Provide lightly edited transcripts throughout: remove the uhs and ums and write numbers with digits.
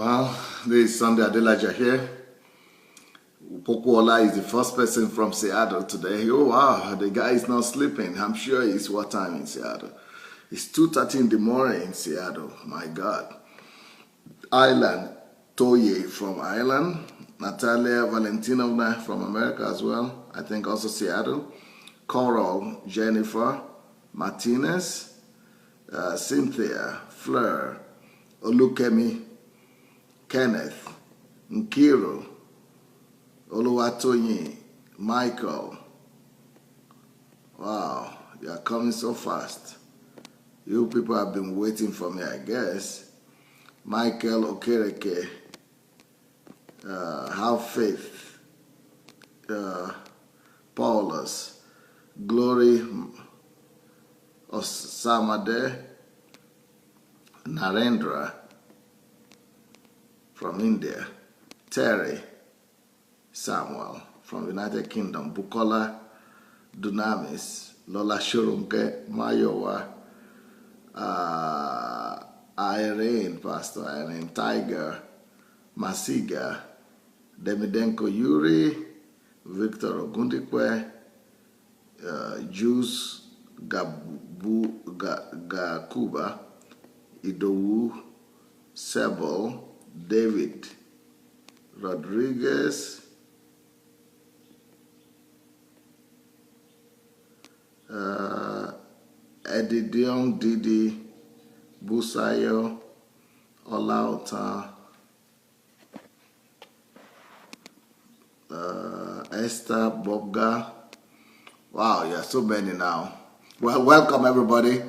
Well, this is Sunday Adelaja here. Pokuola is the first person from Seattle today. Oh wow, the guy is not sleeping. I'm sure it's what time in Seattle? It's 2:30 in the morning in Seattle. My God. Ireland, Toye from Ireland. Natalia Valentinovna from America as well. I think also Seattle. Coral, Jennifer, Martinez, Cynthia, Fleur, Olukemi, Kenneth, Nkiro, Oluwatoyin, Michael. Wow, you are coming so fast. You people have been waiting for me, I guess. Michael Okereke, Have Faith, Paulus, Glory Osamade, Narendra from India, Terry Samuel from United Kingdom, Bukola Dunamis, Lola Shurunke, Mayowa, Irene, Pastor Irene, Tiger, Masiga, Demidenko Yuri, Victor Ogundikwe, Juice Gakuba, Idowu, Sebel, David Rodriguez, Edidion Didi, Busayo, Olauta, Esther Bobga. Wow, yeah, so many now. Well, welcome everybody.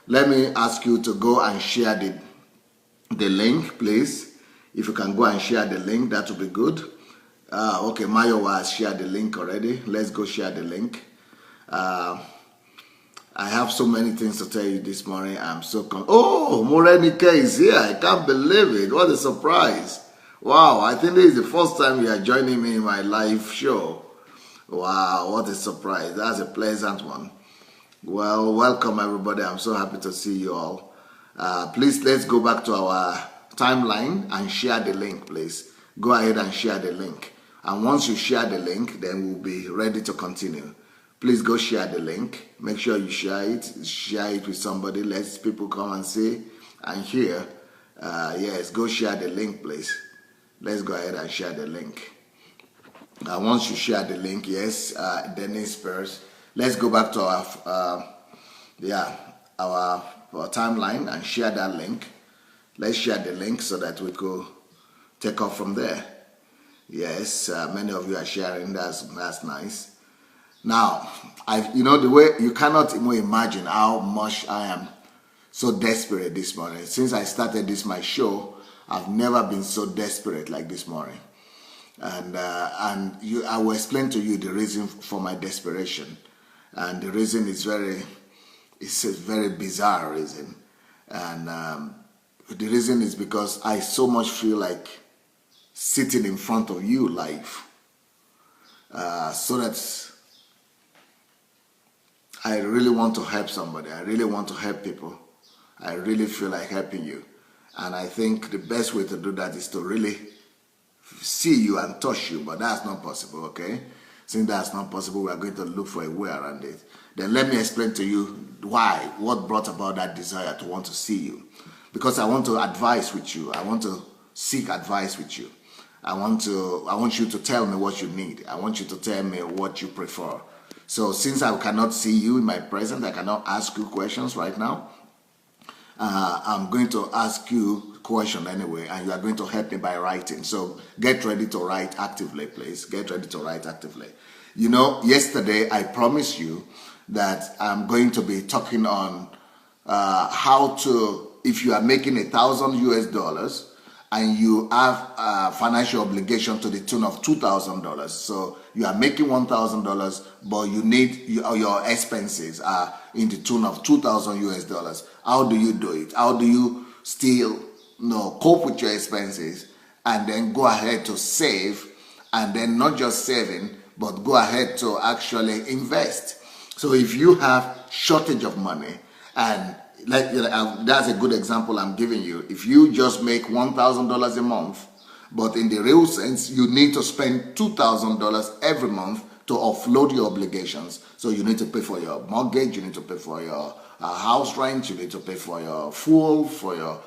Let me ask you to go and share the link, please. If you can go and share the link, that would be good. Okay, Mayowa has shared the link already. Let's go share the link. I have so many things to tell you this morning. I'm so oh, Morenike is here. I can't believe it. What a surprise. Wow, I think this is the first time you are joining me in my live show. Wow, what a surprise. That's a pleasant one. Well, welcome everybody. I'm so happy to see you all. Please, let's go back to our timeline and share the link, please. Go ahead and share the link. And once you share the link, then we'll be ready to continue. Please go share the link. Make sure you share it with somebody. Let people come and see and hear. Yes, go share the link, please. Let's go ahead and share the link. Once you share the link, yes, Dennis Spurs. Let's go back to our timeline and share that link. Let's share the link so that we could take off from there. Yes, many of you are sharing. That's nice. Now, the way you cannot even imagine how much I am so desperate this morning. Since I started my show, I've never been so desperate like this morning. And I will explain to you the reason for my desperation. And the reason is it's a very bizarre reason. And the reason is because I so much feel like sitting in front of you live. So that I really want to help somebody. I really want to help people. I really feel like helping you. And I think the best way to do that is to really see you and touch you, but that's not possible, okay? Since that's not possible, we are going to look for a way around it. Then let me explain to you what brought about that desire to want to see you. Because I want to advise with you. I want to seek advice with you. I want you to tell me what you need. I want you to tell me what you prefer. So since I cannot see you in my presence, I cannot ask you questions right now. I'm going to ask you a question anyway, and you are going to help me by writing. So get ready to write actively, please. Get ready to write actively. Yesterday I promised you that I'm going to be talking on how to, if you are making $1,000 and you have a financial obligation to the tune of $2,000. So you are making $1,000, but you need your expenses are in the tune of $2,000. How do you do it? How do you still cope with your expenses and then go ahead to save, and then not just saving, but go ahead to actually invest? So if you have shortage of money and that's a good example I'm giving you. If you just make $1,000 a month, but in the real sense, you need to spend $2,000 every month to offload your obligations. So you need to pay for your mortgage, you need to pay for your house rent, you need to pay for your fuel, for your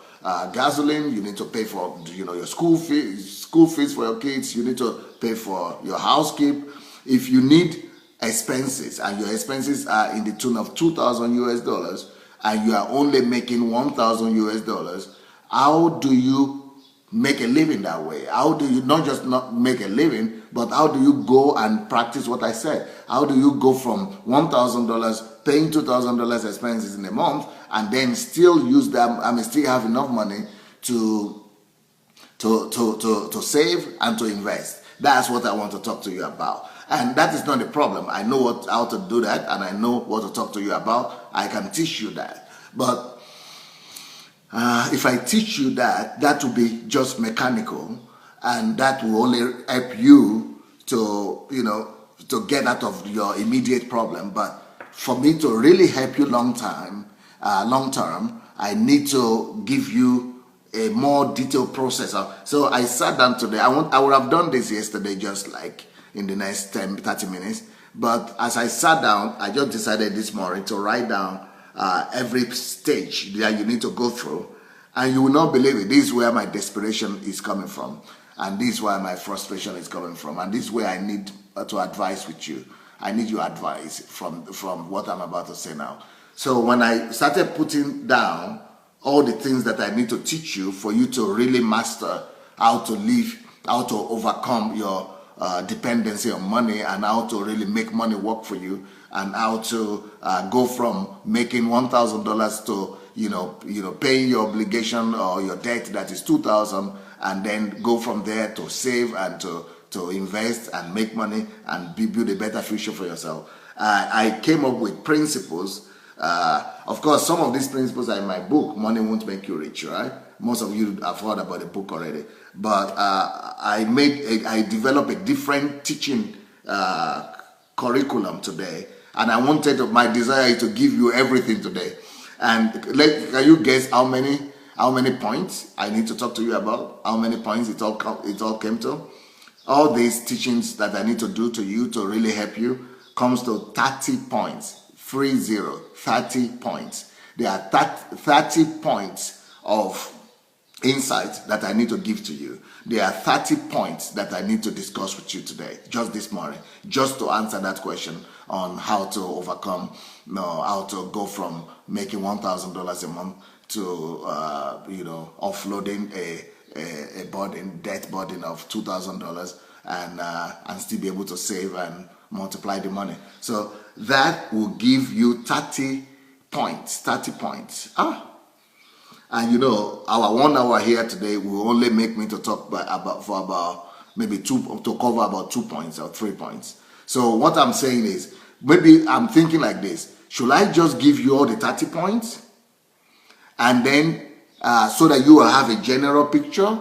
gasoline, you need to pay for your school fees for your kids, you need to pay for your housekeep. If you need expenses and your expenses are in the tune of $2,000 and you are only making $1,000, how do you make a living that way? How do you not just not make a living, but how do you go and practice what I said? How do you go from $1,000 paying $2,000 expenses in a month and then still use them? I mean, still have enough money to save and to invest. That's what I want to talk to you about. And that is not the problem. I know how to do that, and I know what to talk to you about. I can teach you that. But if I teach you that, that will be just mechanical, and that will only help you to get out of your immediate problem. But for me to really help you long term, I need to give you a more detailed process. So I sat down today. I would have done this yesterday, just like in the next 10-30 minutes. But as I sat down, I just decided this morning to write down every stage that you need to go through. And you will not believe it. This is where my desperation is coming from. And this is where my frustration is coming from. And this is where I need to advise with you. I need your advice from what I'm about to say now. So when I started putting down all the things that I need to teach you for you to really master how to live, how to overcome your dependency on money, and how to really make money work for you, and how to go from making $1,000 to paying your obligation or your debt that is $2,000, and then go from there to save and to invest and make money and build a better future for yourself. I came up with principles. Of course, some of these principles are in my book, Money Won't Make You Rich, right? Most of you have heard about the book already. But I developed a different teaching curriculum today, and my desire is to give you everything today. And can you guess how many points I need to talk to you about? How many points it all came to? All these teachings that I need to do to you to really help you comes to 30 points. 30 points. There are 30 points of insight that I need to give to you. There are 30 points that I need to discuss with you today, just this morning, just to answer that question on how to overcome, how to go from making $1,000 a month to, offloading a debt burden of $2,000 and still be able to save and multiply the money. So that will give you 30 points. And our 1 hour here today will only make me to talk about maybe to cover about 2 points or 3 points. So what I'm saying is, maybe I'm thinking like this: should I just give you all the 30 points, and then so that you will have a general picture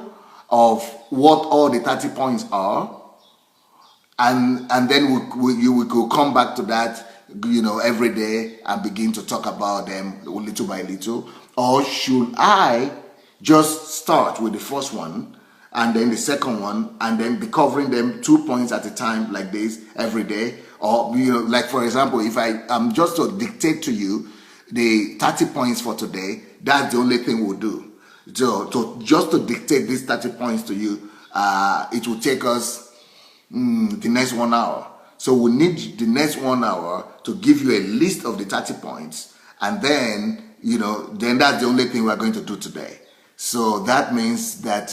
of what all the 30 points are, and then we could come back to that every day and begin to talk about them little by little? Or should I just start with the first one and then the second one, and then be covering them 2 points at a time like this every day? Or like for example, if I'm just to dictate to you the 30 points for today, that's the only thing we'll do. So just to dictate these 30 points to you, it will take us the next 1 hour. So we need the next 1 hour to give you a list of the 30 points, and then then that's the only thing we're going to do today. So that means that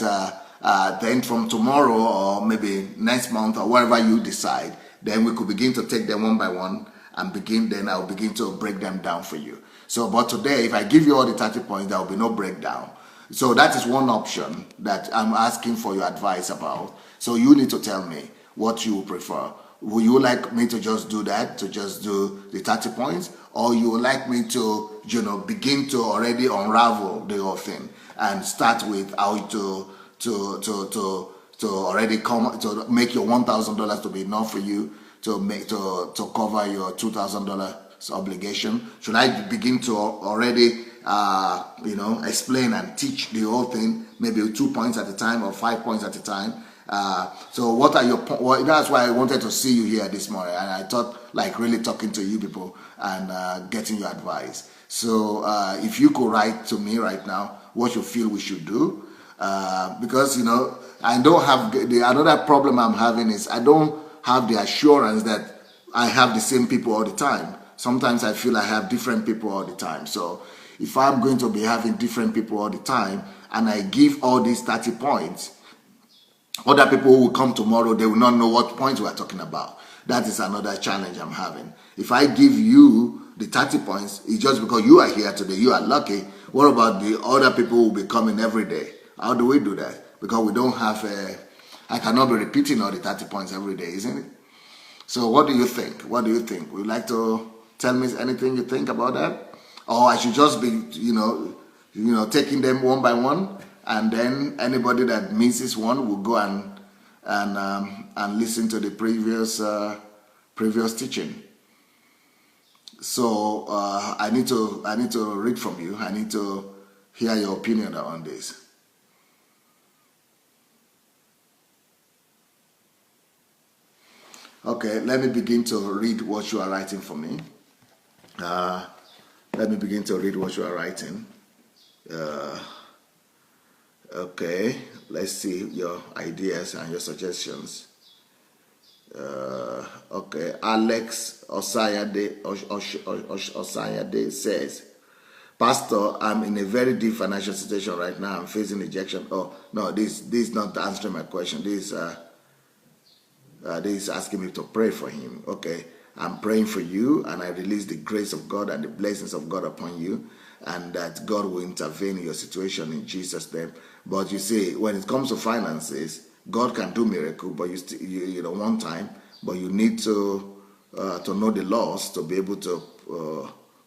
then from tomorrow or maybe next month or wherever you decide, then we could begin to take them one by one, and then I'll begin to break them down for you. So, but today, if I give you all the 30 points, there will be no breakdown. So that is one option that I'm asking for your advice about. So you need to tell me what you prefer. Would you like me to just do that, to just do the 30 points? Or you would like me to, begin to already unravel the whole thing and start with how to already come to make your $1,000 to be enough for you to cover your $2,000 obligation? Should I begin to already explain and teach the whole thing, maybe 2 points at a time or 5 points at a time. So what are your that's why I wanted to see you here this morning, and I thought like really talking to you people and getting your advice. So if you could write to me right now what you feel we should do, because I don't have another problem I'm having is I don't have the assurance that I have the same people all the time. Sometimes I feel I have different people all the time. So if I'm going to be having different people all the time and I give all these 30 points, other people who will come tomorrow, they will not know what points we are talking about. That is another challenge I'm having. If I give you the 30 points, it's just because you are here today, you are lucky. What about the other people who will be coming every day? How do we do that? Because we don't have I cannot be repeating all the 30 points every day, isn't it? So what do you think? What do you think? Would you like to tell me anything you think about that? Or I should just be, taking them one by one, and then anybody that misses one will go and listen to the previous teaching. So I need to read from you. I need to hear your opinion on this. Okay, let me begin to read what you are writing for me. Let me begin to read what you are writing. Okay, let's see your ideas and your suggestions. Okay, Alex Osayade says, Pastor, I'm in a very deep financial situation right now. I'm facing rejection. Oh, no, this is not answering my question. This is asking me to pray for him. Okay, I'm praying for you, and I release the grace of God and the blessings of God upon you, and that God will intervene in your situation in Jesus' name. But you see, when it comes to finances, God can do miracle, but one time, but you need to know the laws to be able to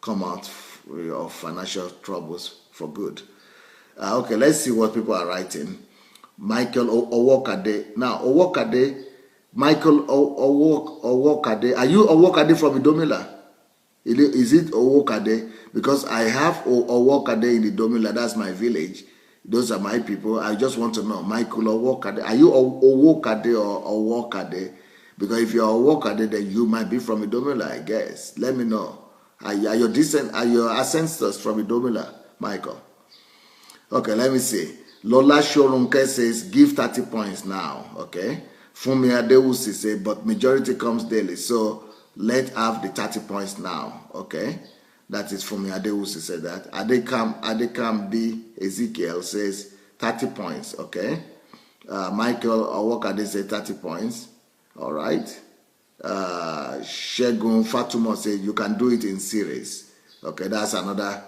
come out of financial troubles for good. Okay, let's see what people are writing. Michael Owokade. Now, Owokade, Michael Owokade. Are you Owokade from Idomila? Is it Owokade? Because I have Owokade in Idomila. That's my village. Those are my people. I just want to know, Michael Owokade. Are you Owokade or Owokade? Because if you're Owokade, then you might be from Idomila, I guess. Let me know. Are your ancestors from Idomila, Michael? Okay, let me see. Lola Shorunke says, give 30 points now. Okay. Fumi Adewusi says, but majority comes daily. So let's have the 30 points now. Okay. That is Fumi Adewusi said that. Adekam B. Ezekiel says 30 points. Okay. Michael Owokade says 30 points. All right. Shegun Fatuma says you can do it in series. Okay, that's another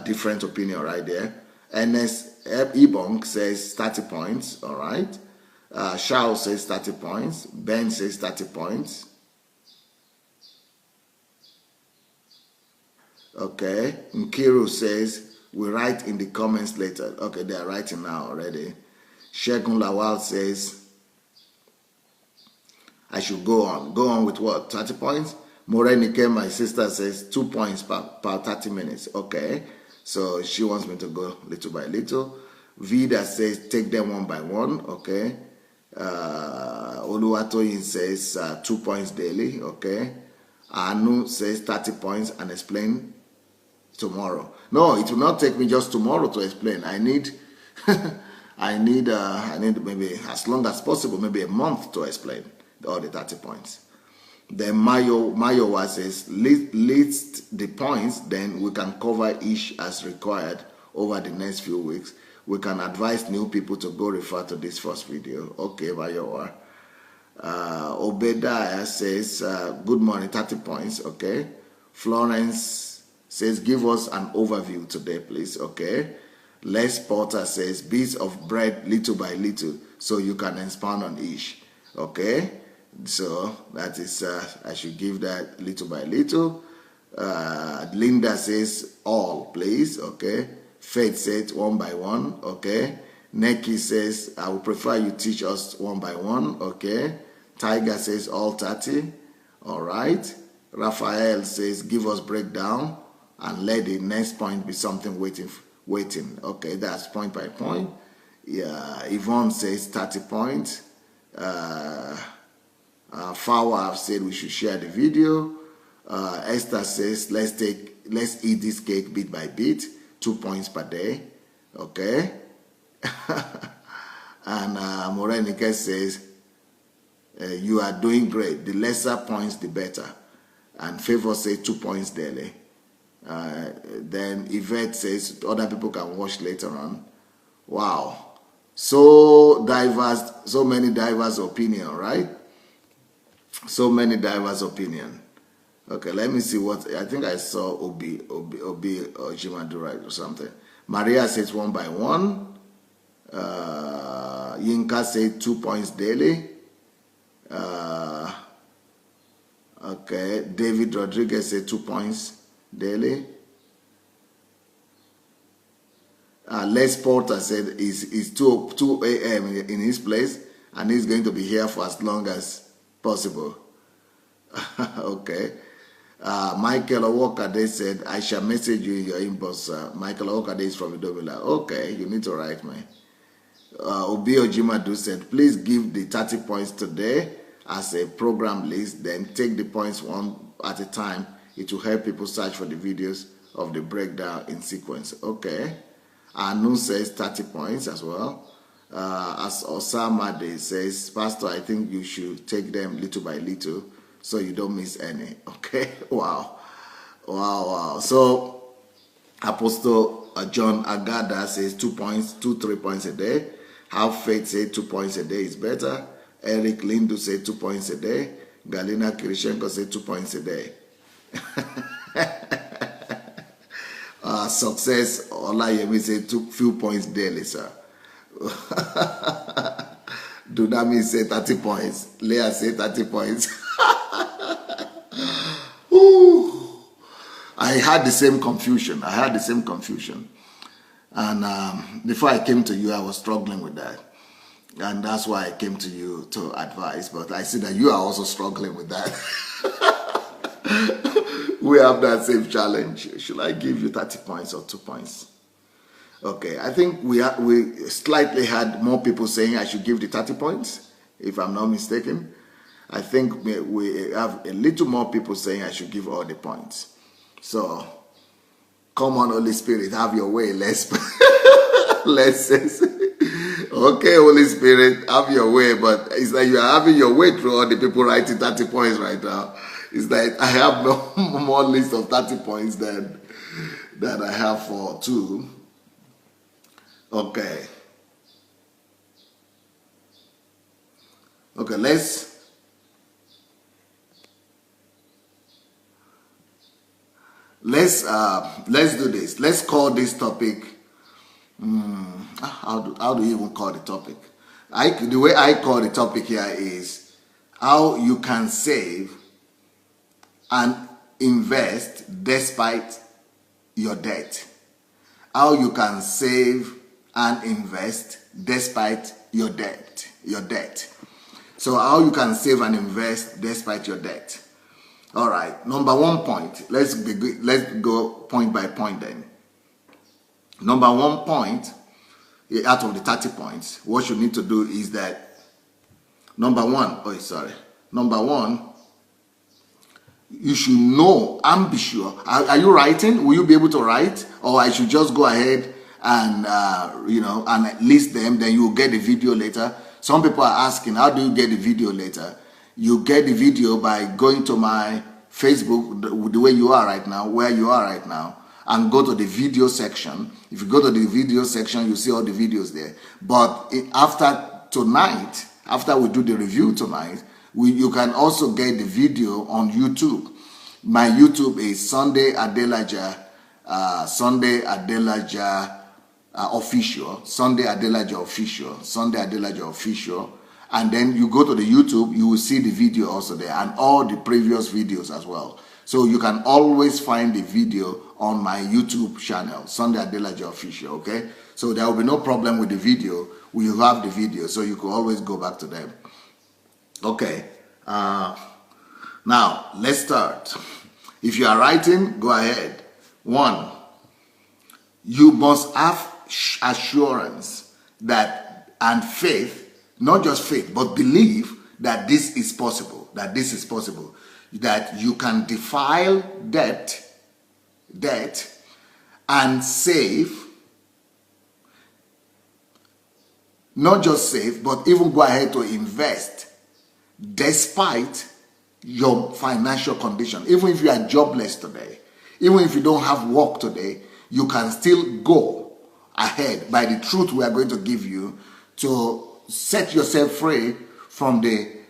different opinion right there. NS Ebong says 30 points. All right. Shao says 30 points. Ben says 30 points. Okay. Nkiru says we write in the comments later. Okay, they are writing now already. Shegun Lawal says I should go on. Go on with what? 30 points? Morenike, my sister, says 2 points per 30 minutes. Okay. So she wants me to go little by little. Vida says take them one by one. Okay. Oluwatoyin says 2 points daily. Okay. Anu says 30 points and explain tomorrow. No, it will not take me just tomorrow to explain. I need I need maybe as long as possible, maybe a month to explain all the 30 points. Then Mayowa says list the points, then we can cover each as required over the next few weeks. We can advise new people to go refer to this first video. Okay, Mayowa. Obediah says good morning, 30 points. Okay. Florence says give us an overview today, please. Okay. Les Porter says bits of bread little by little so you can expound on each. Okay. So that is I should give that little by little. Linda says all, please. Okay. Faith says one by one. Okay. Neki says I would prefer you teach us one by one. Okay. Tiger says all 30. All right. Raphael says give us breakdown. and let the next point be something waiting. Okay, that's point by point. Yeah, Yvonne says 30 points. Fawa have said we should share the video. Esther says let's eat this cake bit by bit, 2 points per day. Okay. And Morenike says you are doing great. The lesser points, the better. And Favor says 2 points daily. Then Yvette says other people can watch later on. Wow. So diverse, so many diverse opinion, right? So many diverse opinion. Okay, let me see what I think I saw. Obi Ojimadu, right, or something. Maria says 1 by 1. Yinka said 2 points daily. Okay, David Rodriguez said 2 points daily. Les Porter said it's 2 a.m. in his place, and he's going to be here for as long as possible. Okay. Michael Owokade said, I shall message you in your inbox. Michael Owokade is from Idobila. Okay, you need to write me. Obi Ojimadu said, please give the 30 points today as a program list, then take the points one at a time. It will help people search for the videos of the breakdown in sequence. Okay. Anu says 30 points as well. As Osama Day says, Pastor, I think you should take them little by little so you don't miss any. Okay. Wow. So Apostle John Agada says 2 points, 3 points a day. Have Faith said 2 points a day is better. Eric Lindu said 2 points a day. Galina Kirishenko said 2 points a day. Success Olayemi said 2 few points daily, sir. Dunami said 30 points. Leah said 30 points. Ooh. I had the same confusion. And before I came to you, I was struggling with that. And that's why I came to you to advise. But I see that you are also struggling with that. We have that same challenge. Should I give you 30 points or 2 points? Okay, I think we slightly had more people saying I should give the 30 points, if I'm not mistaken. I think we have a little more people saying I should give all the points. So, come on, Holy Spirit, have your way. Let's okay, Holy Spirit, have your way. But it's like you are having your way through all the people writing 30 points right now. It's like I have more list of 30 points than I have for 2. Okay. Okay, let's do this. Let's call this topic. How do you even call the topic? The way I call the topic here is how you can save and invest despite your debt. How you can save and invest despite your debt. So how you can save and invest despite your debt. All right, number 1 point. Let's go point by point then. Number 1 point, out of the 30 points, what you need to do is that, number one, you should know, be sure. Are you writing? Will you be able to write? Or I should just go ahead and, and list them, then you will get the video later. Some people are asking, how do you get the video later? You get the video by going to my Facebook, the way you are right now, where you are right now, and go to the video section. If you go to the video section, you see all the videos there. But after tonight, after we do the review tonight, you can also get the video on YouTube. My YouTube is Sunday Adelaja Official, Sunday Adelaja Official. And then you go to the YouTube, you will see the video also there, and all the previous videos as well. So you can always find the video on my YouTube channel, Sunday Adelaja Official, okay? So there will be no problem with the video. We have the video, so you can always go back to them. Okay, now let's start. If you are writing, go ahead. One, you must have assurance that and faith, not just faith, but believe that this is possible, that you can defile debt and save, not just save, but even go ahead to invest despite your financial condition. Even if you are jobless today, even if you don't have work today, you can still go ahead by the truth we are going to give you to set yourself free from the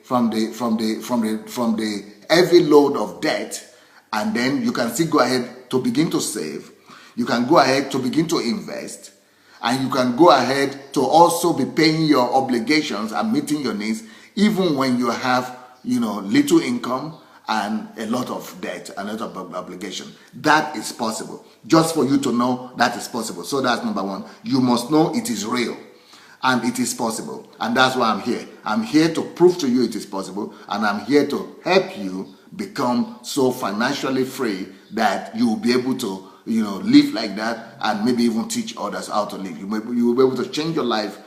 heavy load of debt, and then you can still go ahead to begin to save. You can go ahead to begin to invest, and you can go ahead to also be paying your obligations and meeting your needs, even when you have, little income and a lot of debt, a lot of obligation. That is possible. Just for you to know that is possible. So that's number one. You must know it is real and it is possible. And that's why I'm here. I'm here to prove to you it is possible, and I'm here to help you become so financially free that you will be able to live like that, and maybe even teach others how to live. You will be able to change your life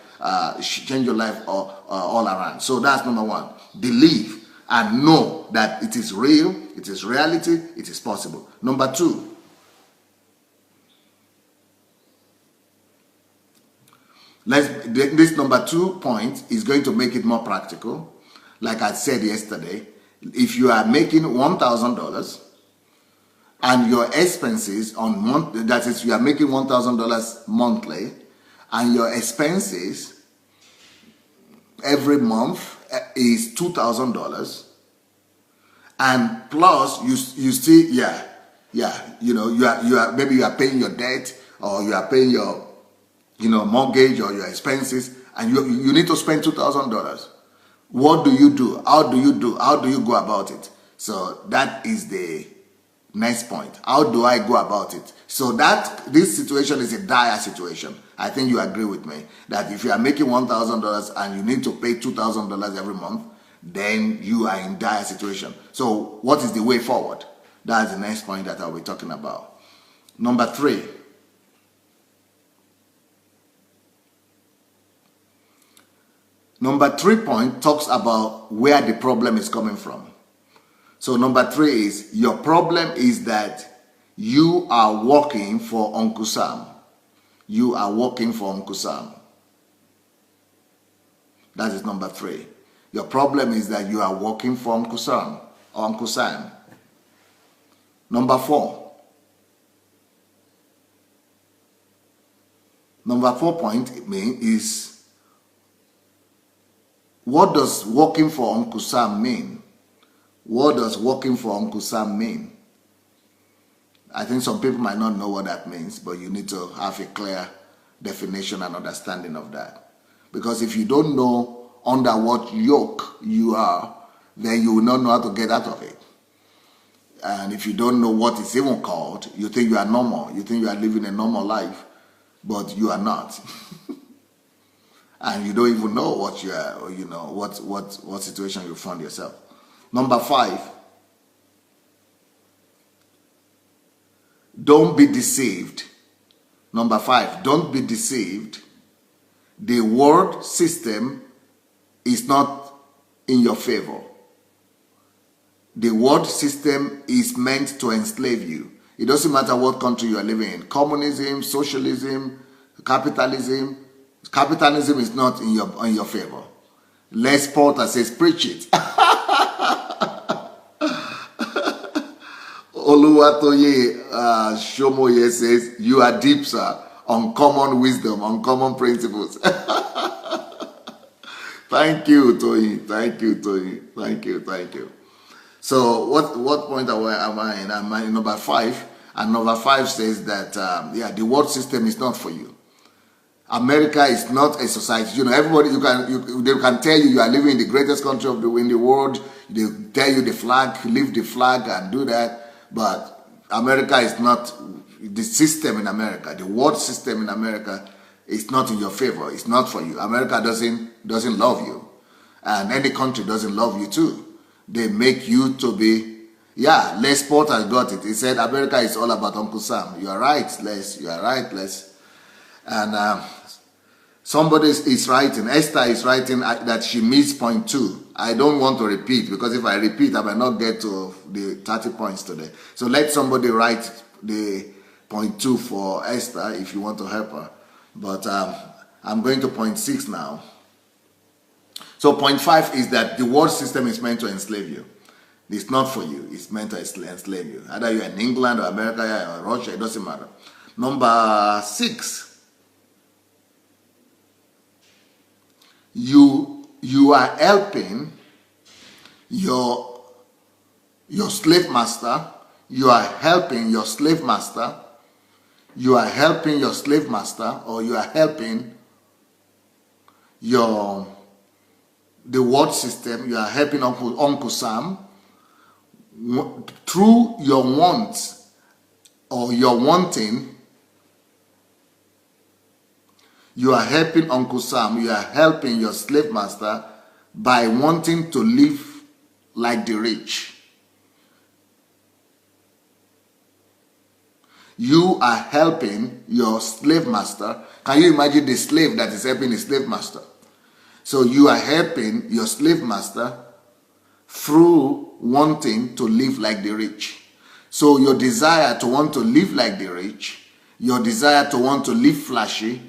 all around. So that's number one. Believe and know that it is real, it is reality, it is possible. Number two, this number 2 point is going to make it more practical. Like I said yesterday, if you are making $1,000 and your expenses that is, you are making $1,000 monthly, and your expenses every month is $2,000, and plus you see, you are maybe you are paying your debt, or you are paying your mortgage or your expenses, and you need to spend $2,000. What do you do? How do you go about it? So that is the next point. How do I go about it? So this situation is a dire situation. I think you agree with me that if you are making $1,000 and you need to pay $2,000 every month, then you are in dire situation. So what is the way forward? That's the next point that I'll be talking about. Number 3. Number 3 point talks about where the problem is coming from. So number 3 is, your problem is that you are working for Uncle Sam. You are working for Uncle Sam. That is number 3. Your problem is that you are working for Uncle Sam or Uncle Sam. Number 4. Number 4 point is, what does working for Uncle Sam mean? What does working for Uncle Sam mean? I think some people might not know what that means, but you need to have a clear definition and understanding of that. Because if you don't know under what yoke you are, then you will not know how to get out of it. And if you don't know what it's even called, you think you are normal. You think you are living a normal life, but you are not. And you don't even know what you are, or what situation you found yourself. Number 5, don't be deceived. Number 5, don't be deceived. The world system is not in your favor. The world system is meant to enslave you. It doesn't matter what country you are living in. Communism, socialism, capitalism. Capitalism is not in your favor. Les Porter says, preach it. Oluwatoye Shomoye says, you are deep, sir. Uncommon wisdom, uncommon principles. Thank you, Toyi. Thank you, Toyi. Thank you. So what point am I in? Am I in number 5? And number 5 says that, the world system is not for you. America is not a society. Everybody, they can tell you are living in the greatest country in the world. They tell you the flag, leave the flag and do that. But America is not, the system in America, the world system in America is not in your favor. It's not for you. America doesn't love you. And any country doesn't love you too. They make you to be, Yeah, Les Porter got it. He said America is all about Uncle Sam. You are right, Les. You are right, Les. And somebody is writing, Esther is writing that she missed point 2. I don't want to repeat, because if I repeat, I might not get to the 30 points today. So let somebody write the point 2 for Esther if you want to help her. But I'm going to point 6 now. So point 5 is that the world system is meant to enslave you. It's not for you. It's meant to enslave you. Either you're in England or America or Russia, it doesn't matter. Number 6. You are helping your slave master. You are helping your slave master. You are helping your slave master, or you are helping the world system. You are helping Uncle Sam through your wants or your wanting. You are helping Uncle Sam, you are helping your slave master by wanting to live like the rich. You are helping your slave master. Can you imagine the slave that is helping his slave master? So you are helping your slave master through wanting to live like the rich. So your desire to want to live like the rich, your desire to want to live flashy,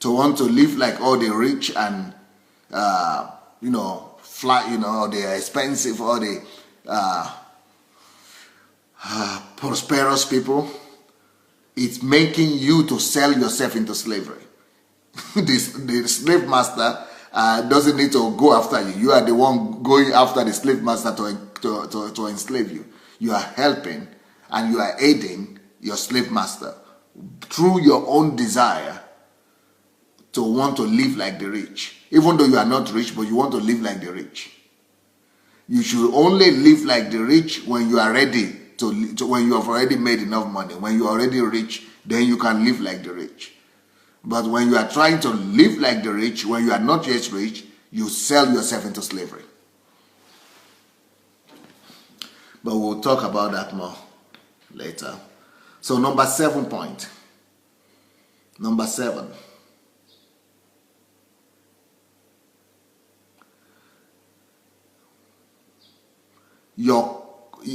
to want to live like all the rich and the expensive, or the prosperous people, it's making you to sell yourself into slavery. The slave master doesn't need to go after you. You are the one going after the slave master to enslave you. You are helping and you are aiding your slave master through your own desire to want to live like the rich. Even though you are not rich, but you want to live like the rich. You should only live like the rich when you are ready when you have already made enough money. When you are already rich, then you can live like the rich. But when you are trying to live like the rich, when you are not yet rich, you sell yourself into slavery. But we'll talk about that more later. So number 7 point. Number 7.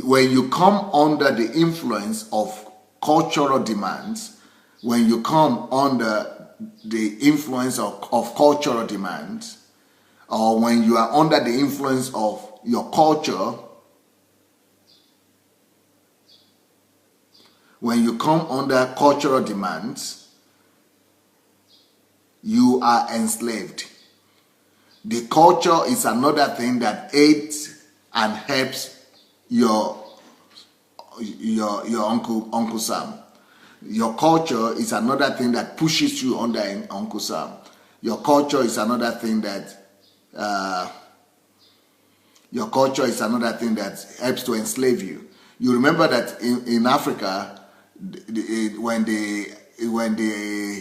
When you come under the influence of cultural demands, when you come under the influence of cultural demands, or when you are under the influence of your culture, when you come under cultural demands, you are enslaved. The culture is another thing that aids and helps your Uncle Sam. Your culture is another thing that pushes you under Uncle Sam. Your culture is another thing that helps to enslave you. You remember that in Africa, when the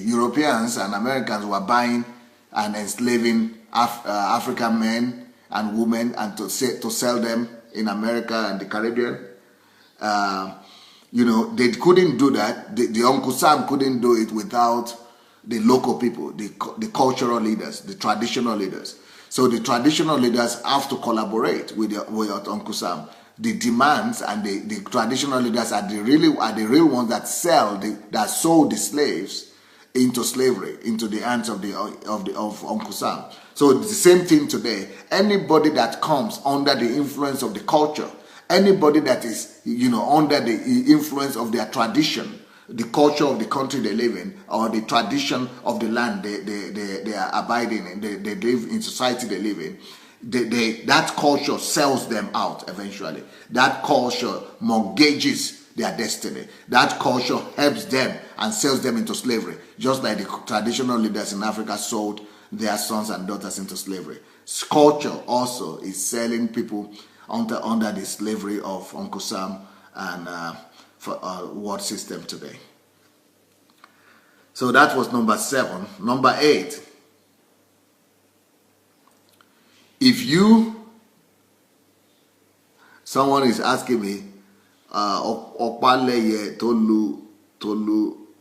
Europeans and Americans were buying and enslaving African men and women, and to sell them in America and the Caribbean, they couldn't do that. The Uncle Sam couldn't do it without the local people, the cultural leaders, the traditional leaders. So the traditional leaders have to collaborate with Uncle Sam. The demands and the traditional leaders are the real ones that sold the slaves into slavery, into the hands of Uncle Sam. So it's the same thing today. Anybody that comes under the influence of the culture, anybody that is under the influence of their tradition, the culture of the country they live in, or the tradition of the land they are abiding in, they live in, society they live in, that culture sells them out eventually. That culture mortgages their destiny. That culture helps them and sells them into slavery, just like the traditional leaders in Africa sold their sons and daughters into slavery. Culture also is selling people under the slavery of Uncle Sam and world system today. So that was number 7. Number 8. Someone is asking me, Opaleye Tolu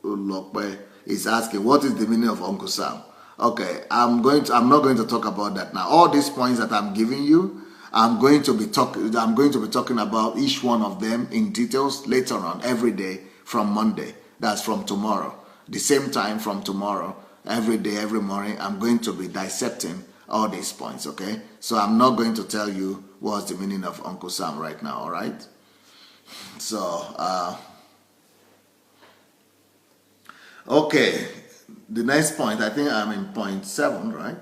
Lokpe is asking, what is the meaning of Uncle Sam? Okay, I'm not going to talk about that now. All these points that I'm giving you, I'm going to be talking about each one of them in details later on, every day from Monday. That's from tomorrow. The same time from tomorrow, every day, every morning, I'm going to be dissecting all these points, okay? So I'm not going to tell you what's the meaning of Uncle Sam right now, all right? So, okay, the next point, I think I'm in point 7, right?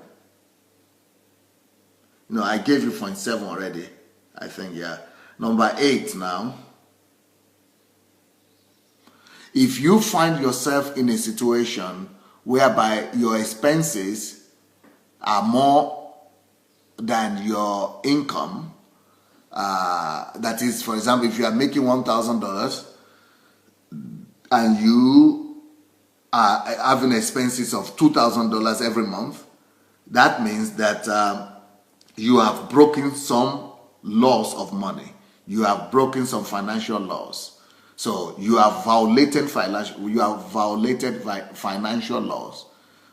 No, I gave you point 7 already, I think, yeah. Number 8 now. If you find yourself in a situation whereby your expenses are more than your income, that is, for example, if you are making $1,000 and you are having expenses of $2,000 every month, that means that you have broken some laws of money. You have broken some financial laws. So you have violated financial laws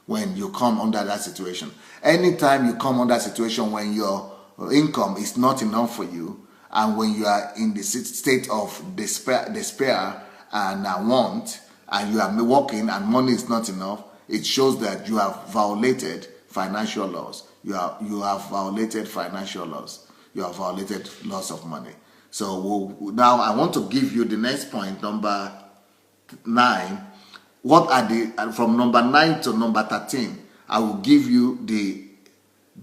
when you come under that situation. Anytime you come under that situation when your income is not enough for you, and when you are in the state of despair and want, and you are working and money is not enough, it shows that you have violated financial laws. You have violated financial laws. You have violated laws of money. So now I want to give you the next point, number 9. What are from number 9 to number 13? I will give you the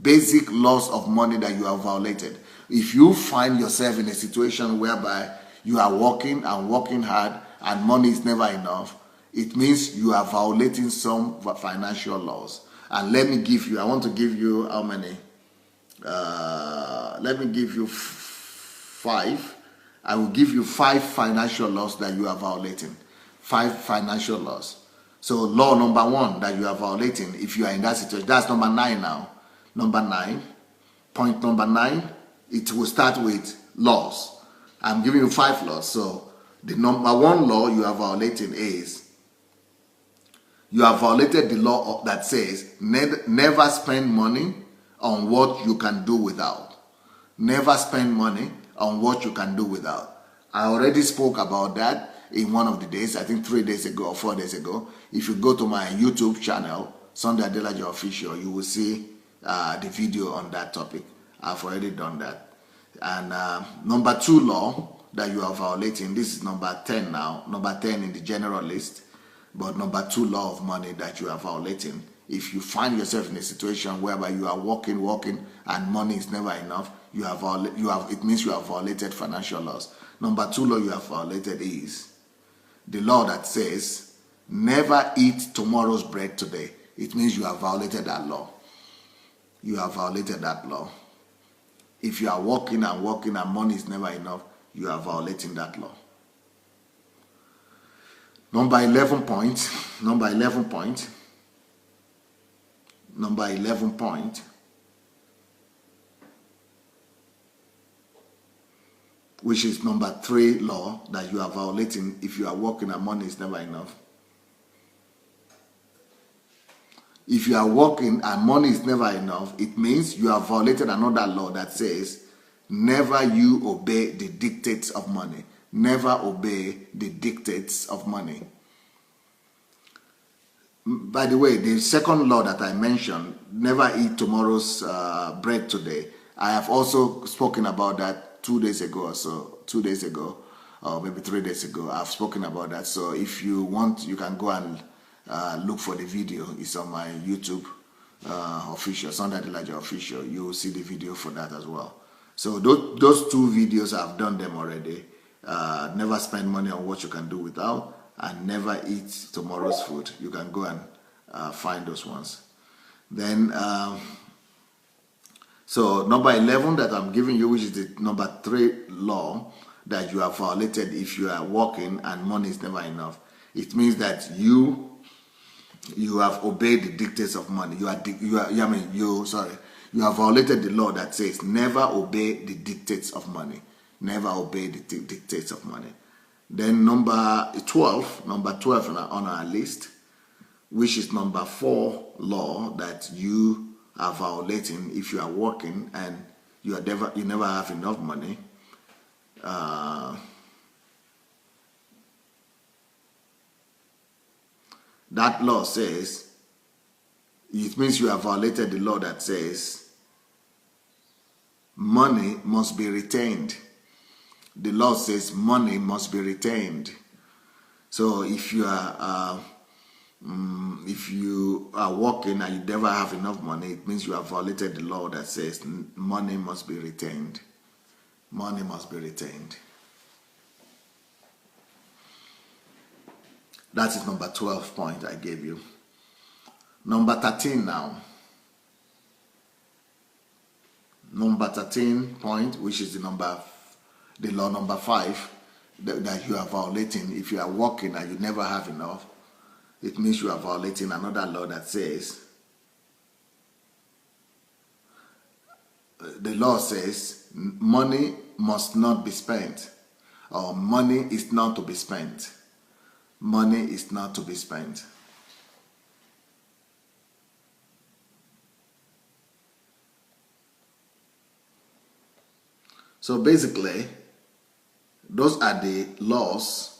basic laws of money that you have violated. If you find yourself in a situation whereby you are working and working hard and money is never enough, it means you are violating some financial laws. And let me give you, I want to give you how many? Let me give you 5. I will give you 5 financial laws that you are violating. 5 financial laws. So law number 1 that you are violating, if you are in that situation, that's number 9 now. Number 9, point number 9, it will start with laws. I'm giving you 5 laws. So the number 1 law you are violating is, you have violated the law that says never spend money on what you can do without. Never spend money on what you can do without. I already spoke about that in one of the days, I think 3 days ago or 4 days ago. If you go to my YouTube channel, Sunday Adelaja Official, you will see the video on that topic. I've already done that. And number 2 law that you are violating, this is number 10 now, number 10 in the general list, but number 2 law of money that you are violating. If you find yourself in a situation whereby you are working, and money is never enough, it means you have violated financial laws. Number 2 law you have violated is the law that says never eat tomorrow's bread today. It means you have violated that law. You have violated that law. If you are working and money is never enough, you are violating that law. Number 11 point, which is number 3 law that you are violating if you are working and money is never enough. If you are working and money is never enough, it means you have violated another law that says never you obey the dictates of money. Never obey the dictates of money. By the way, the second law that I mentioned, never eat tomorrow's bread today, I have also spoken about that 2 days ago or so, 2 days ago, or maybe 3 days ago. I've spoken about that. So if you want, you can go and look for the video. It's on my YouTube official, Sunday Adelaja Official. You will see the video for that as well. So those 2 videos, I've done them already. Never spend money on what you can do without, and never eat tomorrow's food. You can go and find those ones. Then, so number 11 that I'm giving you, which is the number 3 law that you have violated if you are working and money is never enough. It means that you have obeyed the dictates of money. You have violated the law that says never obey the dictates of money. Never obey the dictates of money. Then number 12 on our list, which is number 4 law that you are violating if you are working and you never have enough money. That law says, it means you have violated the law that says money must be retained. The law says money must be retained. So if you are working and you never have enough money, it means you have violated the law that says money must be retained. Money must be retained. That is number 12 point I gave you. Number 13 now. Number 13 point, which is the law number 5 that you are violating. If you are working and you never have enough, it means you are violating another law that says, the law says money must not be spent, or money is not to be spent. Money is not to be spent. So basically, those are the laws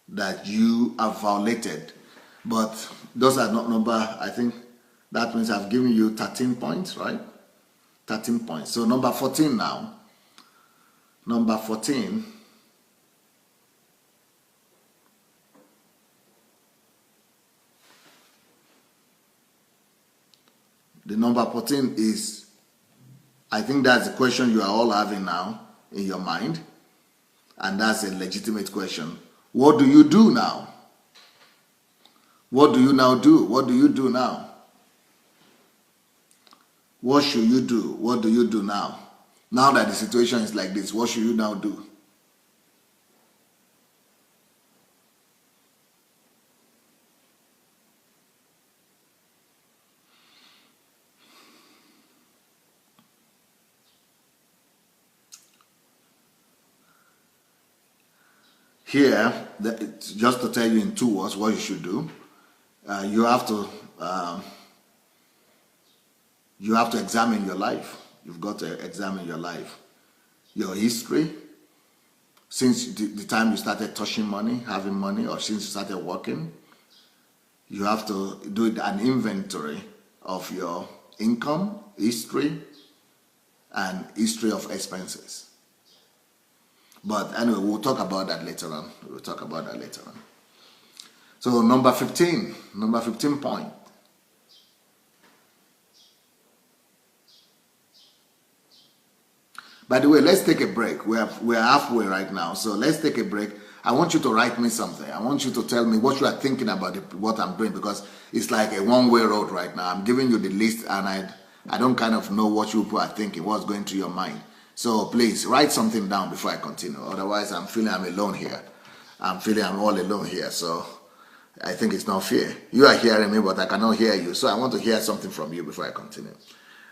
that you have violated. But those are not number, I think that means I've given you 13 points, right? 13 points. So number 14 now. Number 14. The number 14 is, I think that's the question you are all having now in your mind. And that's a legitimate question. What do you do now? What do you now do? What do you do now? What should you do? What do you do now? Now that the situation is like this, what should you now do? Here, just to tell you in 2 words what you should do, you have to examine your life. You've got to examine your life, your history, since the time you started touching money, having money, or since you started working. You have to do an inventory of your income, history, and history of expenses. But anyway, we'll talk about that later on. We'll talk about that later on. So number 15 point. By the way, let's take a break. We're halfway right now, so let's take a break. I want you to write me something. I want you to tell me what you are thinking about what I'm doing, because it's like a one-way road right now. I'm giving you the list, and I don't kind of know what you people are thinking, what's going through your mind. So please write something down before I continue. Otherwise, I'm feeling I'm alone here. I'm feeling I'm all alone here. So I think it's not fair. You are hearing me, but I cannot hear you. So I want to hear something from you before I continue.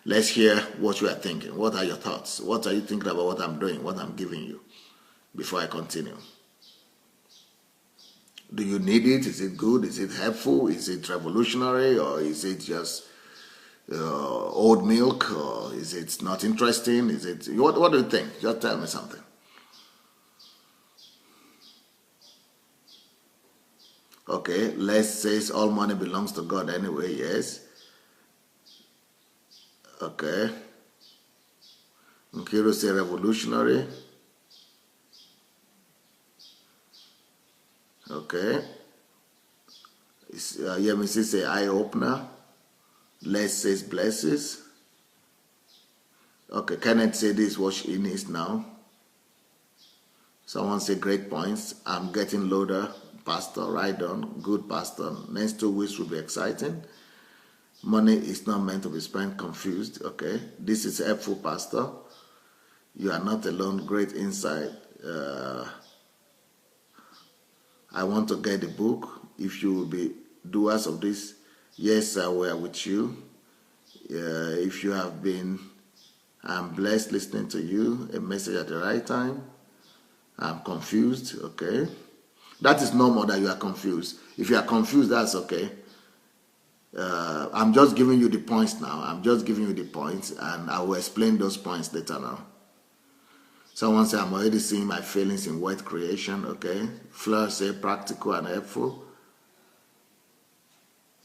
Let's hear what you are thinking. What are your thoughts? What are you thinking about what I'm doing, what I'm giving you, before I continue? Do you need it? Is it good? Is it helpful? Is it revolutionary? Or is it just old milk? Or is it not interesting? Is it what do you think? Just tell me something. Okay, Les says all money belongs to God anyway. Yes. Okay. Nkiru say revolutionary. Okay. Yemisi say eye opener. Les says blesses. Okay, Kenneth say this what she needs now. Someone say great points. I'm getting loader. Pastor, right on. Good pastor. Next 2 weeks will be exciting. Money is not meant to be spent. Confused. Okay. This is helpful, pastor. You are not alone. Great insight. I want to get the book. If you will be doers of this, yes, I will with you. If you have been, I'm blessed listening to you. A message at the right time. I'm confused. Okay. That is normal that you are confused. If you are confused, that's okay. I'm just giving you the points now. I'm just giving you the points, and I will explain those points later now. Someone said, I'm already seeing my feelings in word creation. Okay. Fleur said, practical and helpful.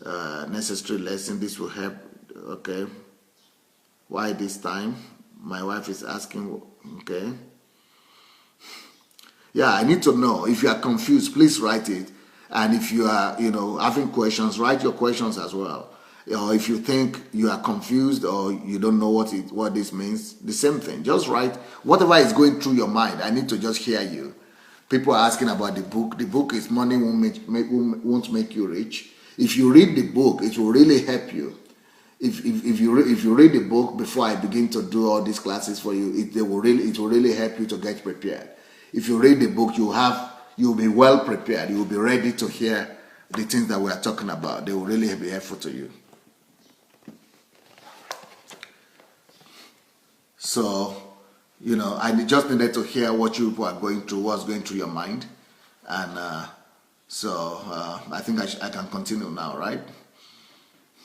Necessary lesson. This will help. Okay. Why this time? My wife is asking. Okay. Yeah, I need to know. If you are confused, please write it. And if you are, having questions, write your questions as well. Or if you think you are confused or you don't know what this means, the same thing. Just write whatever is going through your mind. I need to just hear you. People are asking about the book. The book is Money Won't Make You Rich. If you read the book, it will really help you. If you read the book before I begin to do all these classes for you, it will really help you to get prepared. If you read the book, you'll be well prepared. You'll be ready to hear the things that we are talking about. They will really be helpful to you. So, I just needed to hear what you people are going through, what's going through your mind. And I think I can continue now, right?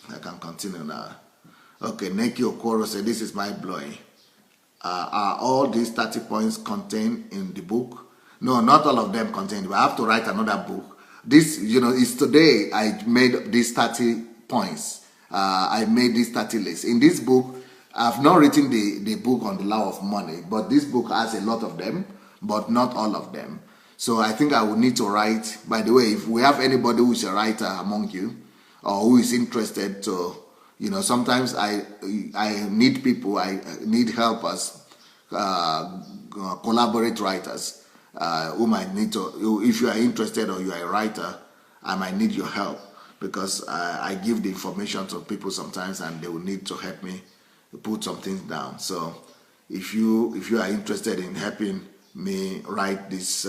I can continue now. Okay, Neki Okoro said, this is mind-blowing. Are all these 30 points contained in the book? No, not all of them contained. But I have to write another book. This, it's today I made these 30 points. I made these 30 lists. In this book, I've not written the book on the law of money, but this book has a lot of them, but not all of them. So I think I will need to write. By the way, if we have anybody who is a writer among you, or who is interested to, sometimes I need people, I need helpers, collaborate writers, who might need to, if you are interested or you are a writer, I might need your help, because I give the information to people sometimes and they will need to help me put some things down. So if you are interested in helping me write this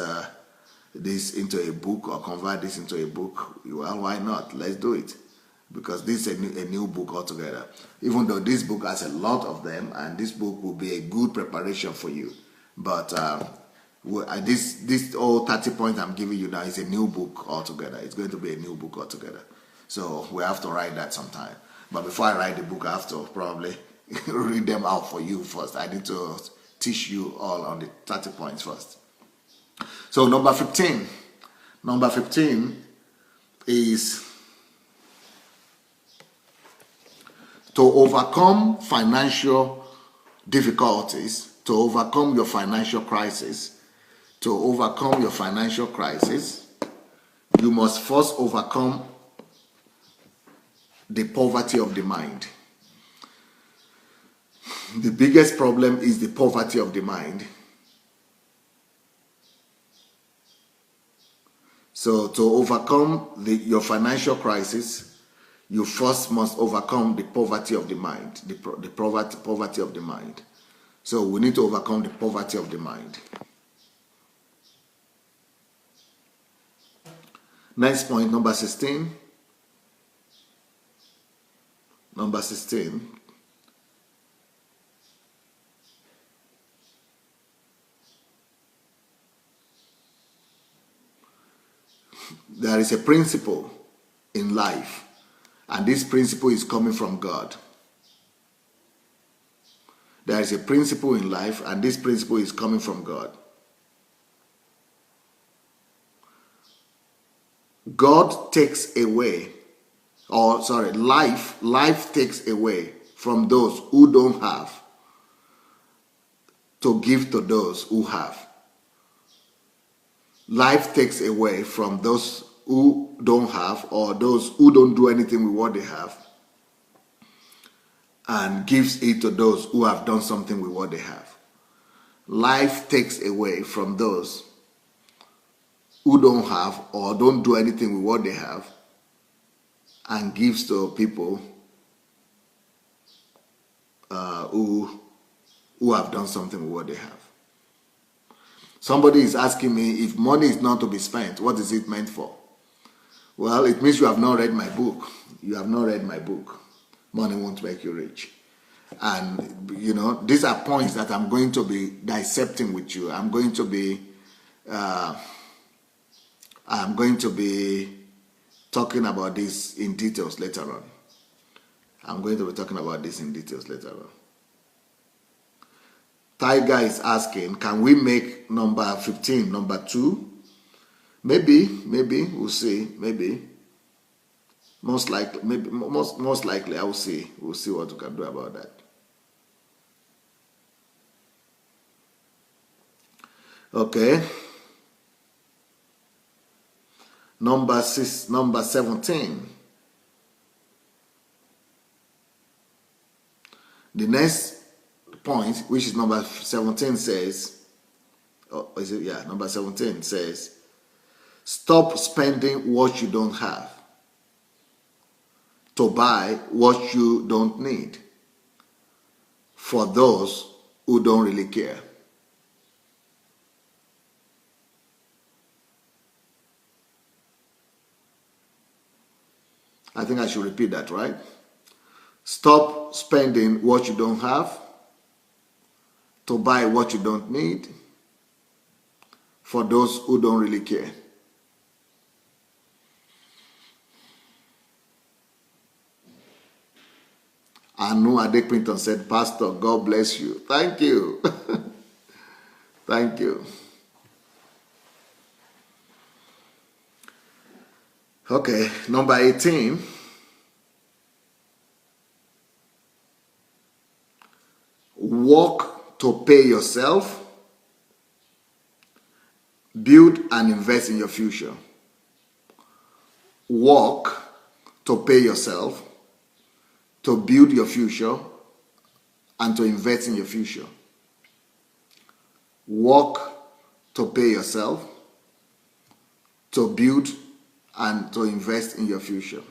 into a book or convert this into a book, well, why not? Let's do it. Because this is a new book altogether. Even though this book has a lot of them, and this book will be a good preparation for you. But this all 30 points I'm giving you now is a new book altogether. It's going to be a new book altogether. So we have to write that sometime. But before I write the book, I have to probably read them out for you first. I need to teach you all on the 30 points first. So number 15. Number 15 is to overcome financial difficulties, to overcome your financial crisis. To overcome your financial crisis, you must first overcome the poverty of the mind. The biggest problem is the poverty of the mind. So to overcome your financial crisis, you first must overcome the poverty of the mind, the poverty of the mind. So we need to overcome the poverty of the mind. Next point, number 16. Number 16. There is a principle in life, and this principle is coming from God. There is a principle in life, and this principle is coming from God. God takes away, life takes away from those who don't have to give to those who have. Life takes away from those who don't have, or those who don't do anything with what they have, and gives it to those who have done something with what they have. Life takes away from those who don't have or don't do anything with what they have, and gives to people who have done something with what they have. Somebody is asking me, if money is not to be spent, what is it meant for? Well, it means you have not read my book. You have not read my book. Money Won't Make You Rich. And, these are points that I'm going to be dissecting with you. I'm going to be I'm going to be talking about this in details later on. I'm going to be talking about this in details later on. Tiger is asking, can we make number 15 number 2? Maybe, we'll see, maybe. Most likely, maybe, most likely, I will see. We'll see what we can do about that. Okay. Number 17. The next point, which is number 17, says, number 17 says, stop spending what you don't have to buy what you don't need for those who don't really care. I think I should repeat that, right? Stop spending what you don't have to buy what you don't need for those who don't really care. Anu Adekpinton said, Pastor, God bless you. Thank you. Thank you. Okay, number 18. Work to pay yourself, build and invest in your future. Work to pay yourself, to build your future, and to invest in your future. Work to pay yourself, to build and to invest in your future.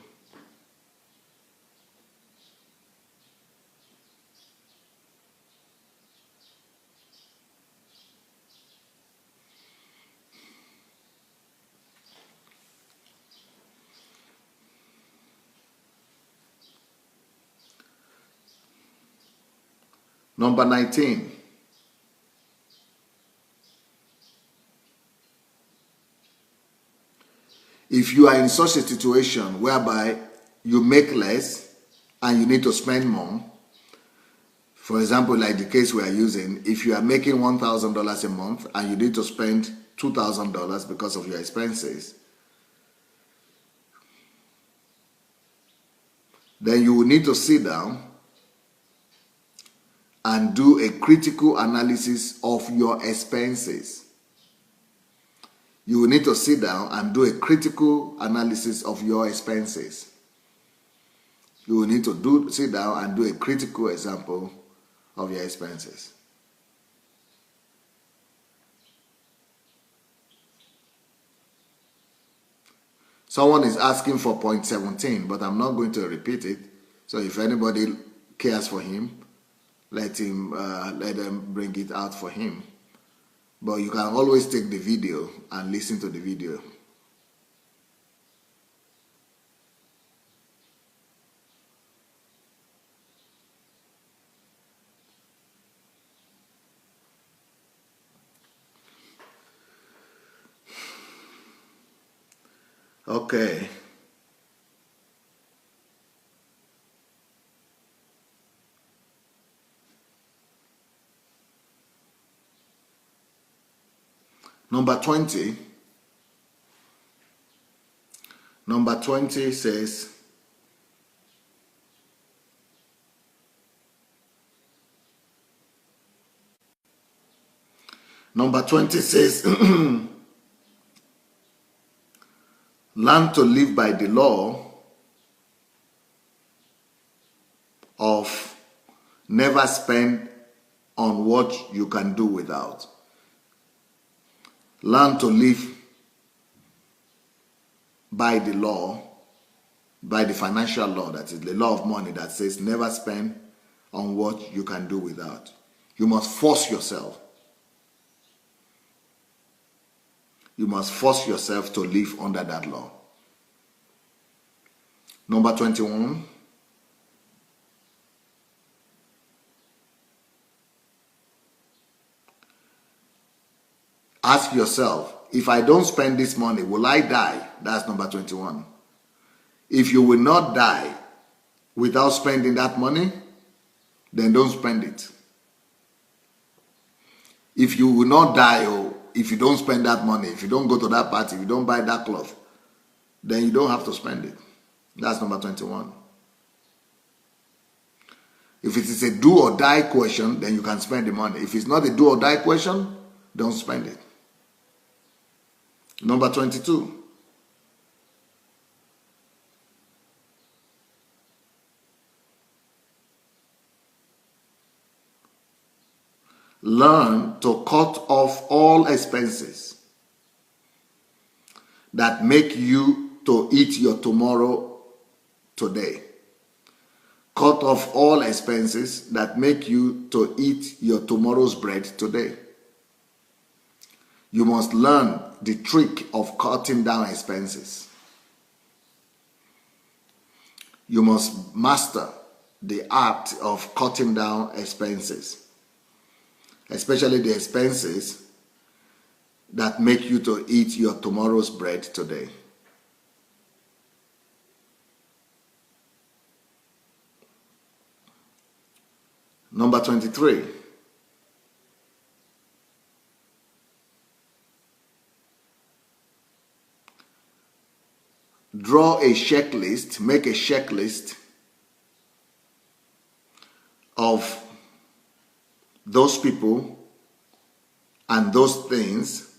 Number 19. If you are in such a situation whereby you make less and you need to spend more, for example, like the case we are using, if you are making $1,000 a month and you need to spend $2,000 because of your expenses, then you will need to sit down and do a critical analysis of your expenses. You will need to sit down and do a critical analysis of your expenses. You will need to sit down and do a critical example of your expenses. Someone is asking for point 17, but I'm not going to repeat it. So if anybody cares for him, let them bring it out for him. But you can always take the video and listen to the video. Okay. Number 20. Number 20 says, number 20 says, learn to live by the law of never spend on what you can do without. Learn to live by the law, by the financial law, that is the law of money that says never spend on what you can do without. You must force yourself. You must force yourself to live under that law. Number 21. Ask yourself, if I don't spend this money, will I die? That's number 21. If you will not die without spending that money, then don't spend it. If you will not die, or if you don't spend that money, if you don't go to that party, if you don't buy that cloth, then you don't have to spend it. That's number 21. If it is a do or die question, then you can spend the money. If it's not a do or die question, don't spend it. Number 22. Learn to cut off all expenses that make you to eat your tomorrow today. Cut off all expenses that make you to eat your tomorrow's bread today. You must learn the trick of cutting down expenses. You must master the art of cutting down expenses, especially the expenses that make you to eat your tomorrow's bread today. Number 23. Draw a checklist, make a checklist of those people and those things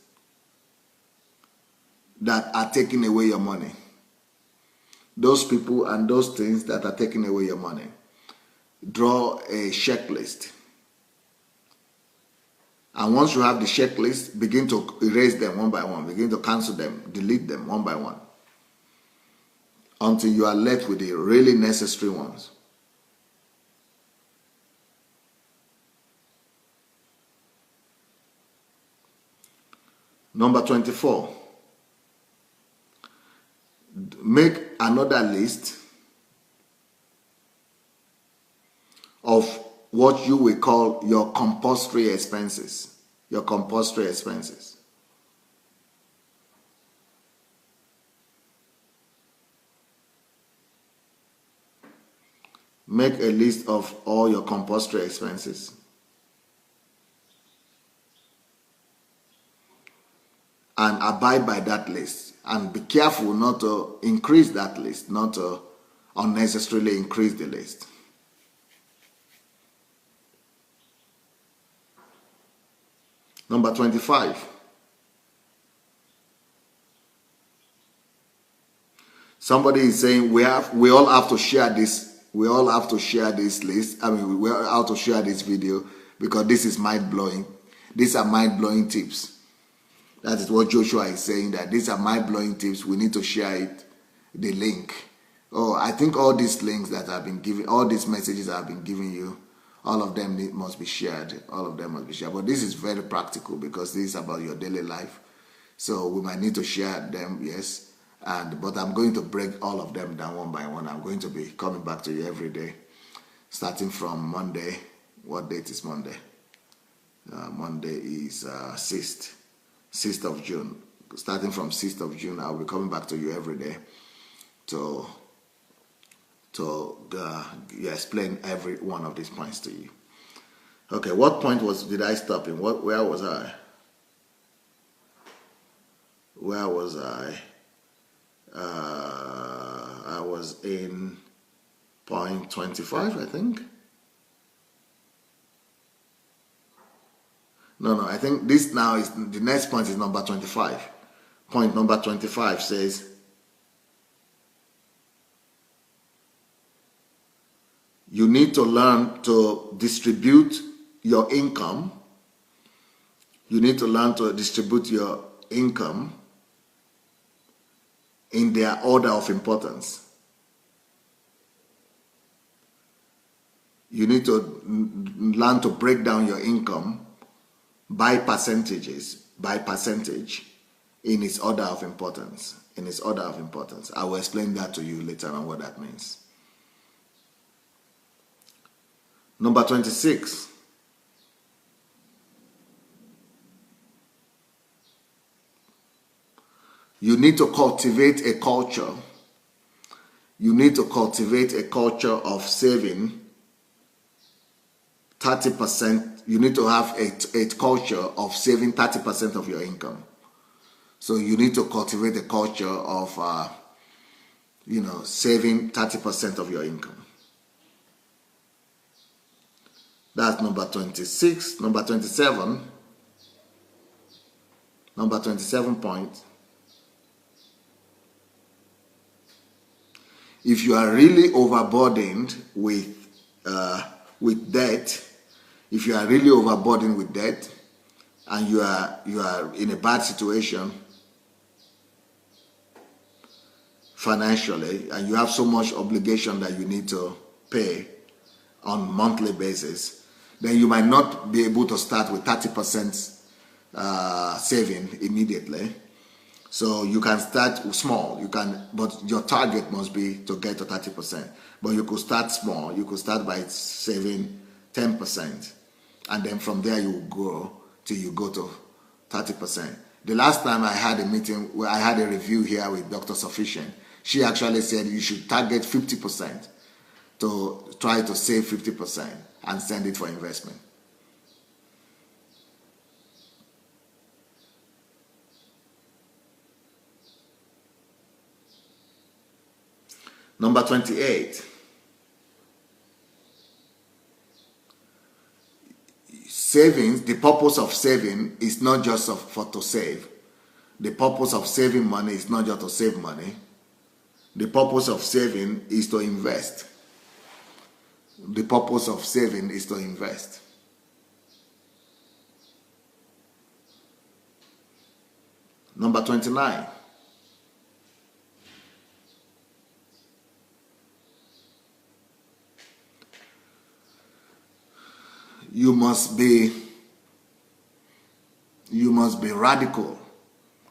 that are taking away your money. Those people and those things that are taking away your money. Draw a checklist. And once you have the checklist, begin to erase them one by one. Begin to cancel them, delete them one by one, until you are left with the really necessary ones. Number 24. Make another list of what you will call your compulsory expenses. Your compulsory expenses. Make a list of all your compulsory expenses. And abide by that list. And be careful not to increase that list, not to unnecessarily increase the list. Number 25. Somebody is saying we all have to share this. We all have to share this list. I mean, we all have to share this video because this is mind-blowing. These are mind-blowing tips. That is what Joshua is saying, that these are mind-blowing tips. We need to share it, the link. Oh, I think all these links that I've been giving, all these messages I've been giving you, all of them must be shared. All of them must be shared. But this is very practical because this is about your daily life. So we might need to share them, yes. But I'm going to break all of them down one by one. I'm going to be coming back to you every day, starting from Monday. What date is Monday? Monday is 6th of June. Starting from 6th of June, I'll be coming back to you every day to explain every one of these points to you. Okay, what point did I stop in? Where was I? Where was I? I was in point 25, I think. No, I think this now is, the next point is number 25. Point number 25 says, you need to learn to distribute your income. You need to learn to distribute your income in their order of importance. You need to learn to break down your income by percentage in its order of importance. In its order of importance. I will explain that to you later on what that means. Number 26. You need to cultivate a culture. You need to cultivate a culture of saving 30%. You need to have a culture of saving 30% of your income. So you need to cultivate a culture of, saving 30% of your income. That's number 26. Number 27. Number 27 point. If you are really overburdened with debt, if you are really overburdened with debt, and you are in a bad situation financially, and you have so much obligation that you need to pay on monthly basis, then you might not be able to start with 30% saving immediately. So you can start small. But your target must be to get to 30%. But you could start small. You could start by saving 10%, and then from there you will grow till you go to 30%. The last time I had a meeting where I had a review here with Dr. Sufficient, she actually said you should target 50% to try to save 50% and send it for investment. Number 28. Savings, the purpose of saving is not just to save. The purpose of saving money is not just to save money. The purpose of saving is to invest. The purpose of saving is to invest. Number 29. You must be radical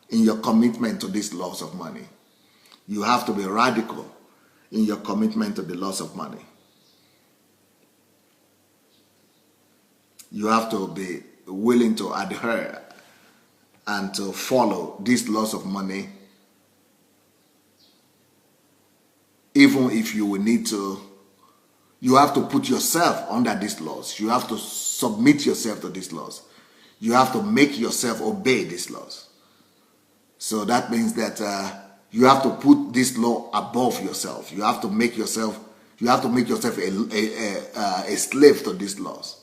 in your commitment to this loss of money. You have to be radical in your commitment to the loss of money. You have to be willing to adhere and to follow this loss of money, even if you will need to. You have to put yourself under these laws. You have to submit yourself to these laws. You have to make yourself obey these laws. So that means that you have to put this law above yourself. You have to make yourself. You have to make yourself a slave to these laws.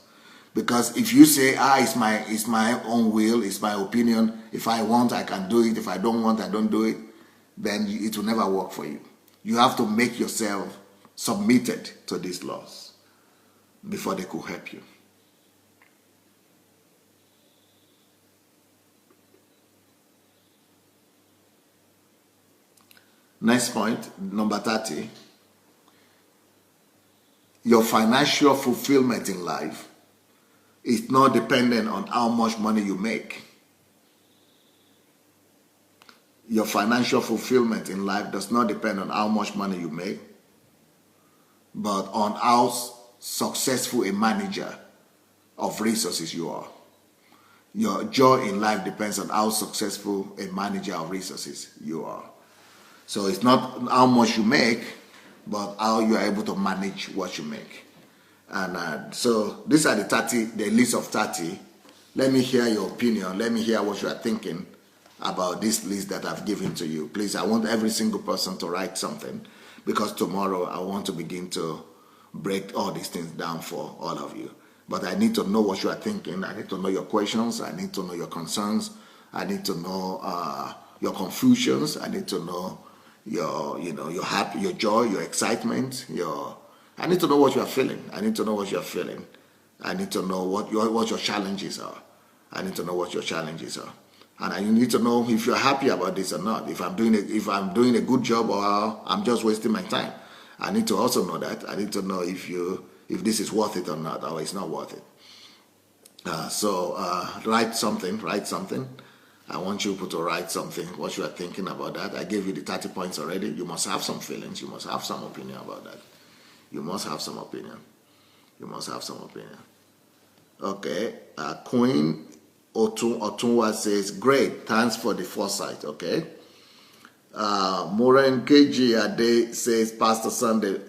Because if you say, it's my own will, it's my opinion. If I want, I can do it. If I don't want, I don't do it. Then it will never work for you. You have to make yourself submitted to these laws before they could help you. Next point, number 30. Your financial fulfillment in life is not dependent on how much money you make. Your financial fulfillment in life does not depend on how much money you make, but on how successful a manager of resources you are. Your joy in life depends on how successful a manager of resources you are. So it's not how much you make, but how you are able to manage what you make. And so these are the list of 30. Let me hear your opinion. Let me hear what you are thinking about this list that I've given to you. Please, I want every single person to write something, because tomorrow I want to begin to break all these things down for all of you. But I need to know what you are thinking. I need to know your questions. I need to know your concerns. I need to know your confusions. I need to know your happy, your joy, your excitement. I need to know what you are feeling. I need to know what you are feeling. I need to know what your challenges are. I need to know what your challenges are. And I need to know if you're happy about this or not. If I'm doing a good job, or I'm just wasting my time. I need to also know that. I need to know if this is worth it or not, or it's not worth it. So write something. I want you to write something, what you are thinking about that. I gave you the 30 points already. You must have some feelings. You must have some opinion about that. You must have some opinion. Okay. Queen Otunwa says, great, thanks for the foresight. Okay. Moran KG Ade says, Pastor Sunday,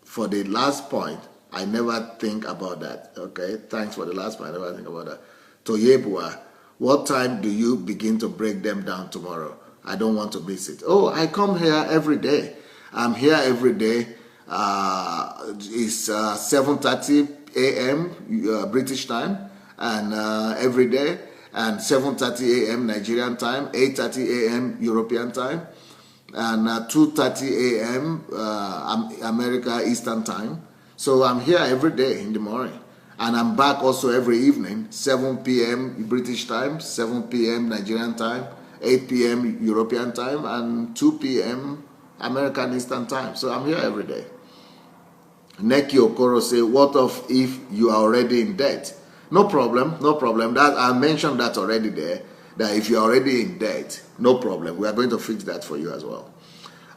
for the last point, I never think about that. Okay, thanks for the last point. I never think about that. Toyebua, what time do you begin to break them down tomorrow? I don't want to miss it. Oh, I come here every day. I'm here every day. It's 7:30 a.m. British time, and every day, and 7:30 a.m. Nigerian time, 8:30 a.m. European time, and 2:30 a.m. America Eastern time. So I'm here every day in the morning, and I'm back also every evening, 7 p.m. British time, 7 p.m. Nigerian time, 8 p.m. European time, and 2 p.m. American Eastern time. So I'm here every day. Neki Okoro say, what if you are already in debt? No problem, no problem. That I mentioned that already there, that if you're already in debt, no problem. We are going to fix that for you as well.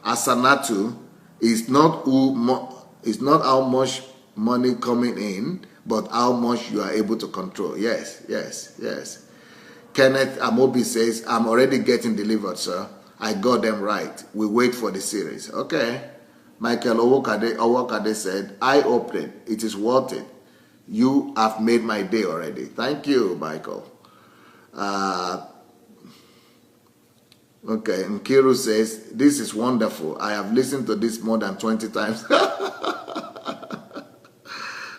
Asanatu is not how much money coming in, but how much you are able to control. Yes, yes, yes. Kenneth Amobi says, I'm already getting delivered, sir. I got them right. We wait for the series. Okay. Michael Owokade said, eye-opening. It is worth it. You have made my day already. Thank you, Michael. Okay, Nkiru says, this is wonderful. I have listened to this more than 20 times.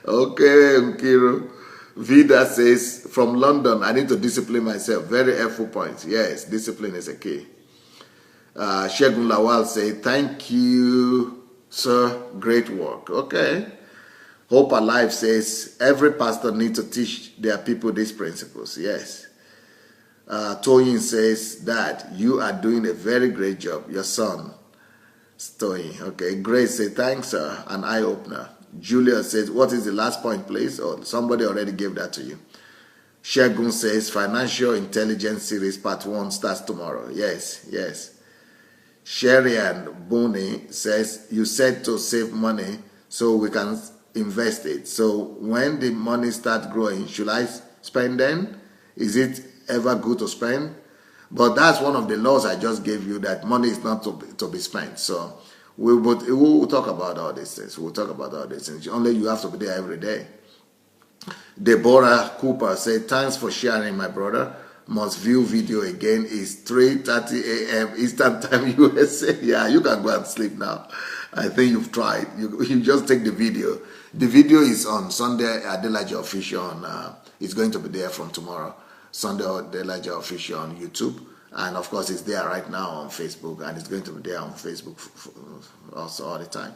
Okay, Nkiru. Vida says, from London, I need to discipline myself. Very helpful point. Yes, discipline is a key. Shegun Lawal say, thank you, sir. Great work. Okay. Hope Alive says, every pastor needs to teach their people these principles. Yes. Toyin says that you are doing a very great job. Your son, Toyin. Okay. Grace says, thanks, sir. An eye-opener. Julia says, what is the last point, please? Oh, somebody already gave that to you. Shegun says, financial intelligence series part 1 starts tomorrow. Yes, yes. Sherian Boni says, you said to save money so we can invest it. So when the money starts growing, should I spend then? Is it ever good to spend? But that's one of the laws I just gave you, that money is not to be spent. So we'll talk about all these things. We'll talk about all these things. Only you have to be there every day. Deborah Cooper said, thanks for sharing, my brother. Must view video again. Is 3:30 a.m. Eastern Time, USA. Yeah, you can go and sleep now. I think you've tried. You just take the video. The video is on Sunday Adelaja Official. It's going to be there from tomorrow. Sunday Adelaja Official on YouTube. And of course, it's there right now on Facebook. And it's going to be there on Facebook also all the time.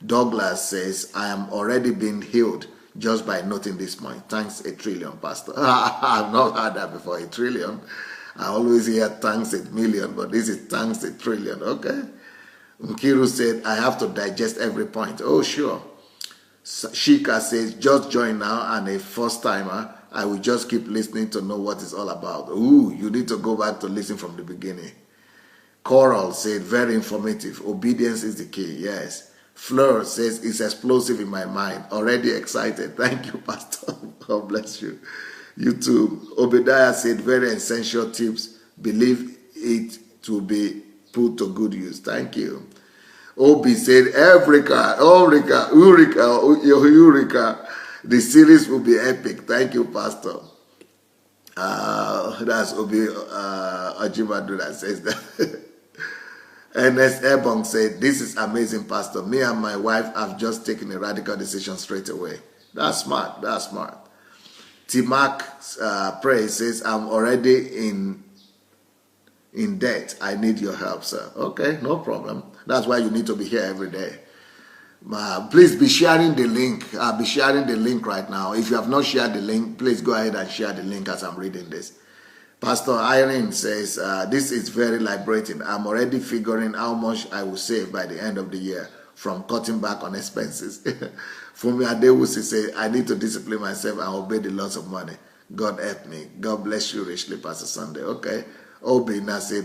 Douglas says, I am already being healed just by noting this point. Thanks a trillion, Pastor. I've not heard that before, a trillion. I always hear thanks a million, but this is thanks a trillion. Okay. Nkiru said, I have to digest every point. Oh, sure. Shika says, just join now, and a first timer, I will just keep listening to know what it's all about. Ooh, you need to go back to listen from the beginning. Coral said, very informative. Obedience is the key. Yes. Fleur says, it's explosive in my mind. Already excited. Thank you, Pastor. God bless you. You too. Obadiah said, very essential tips. Believe it to be put to good use. Thank you. Obi said, Eureka, Eureka. The series will be epic. Thank you, Pastor. That's Obi Ajimadu that says that. Ernest Ebong said, this is amazing, Pastor. Me and my wife have just taken a radical decision straight away. That's smart. That's smart. Timak Praise says, I'm already in debt. I need your help, sir. Okay, no problem. That's why you need to be here every day. Please be sharing the link. I'll be sharing the link right now. If you have not shared the link, please go ahead and share the link as I'm reading this. Pastor Irene says, this is very liberating. I'm already figuring how much I will save by the end of the year from cutting back on expenses. Fumi Adewusi says, I need to discipline myself and obey the laws of money. God help me. God bless you richly, Pastor Sunday. Okay. Obina said,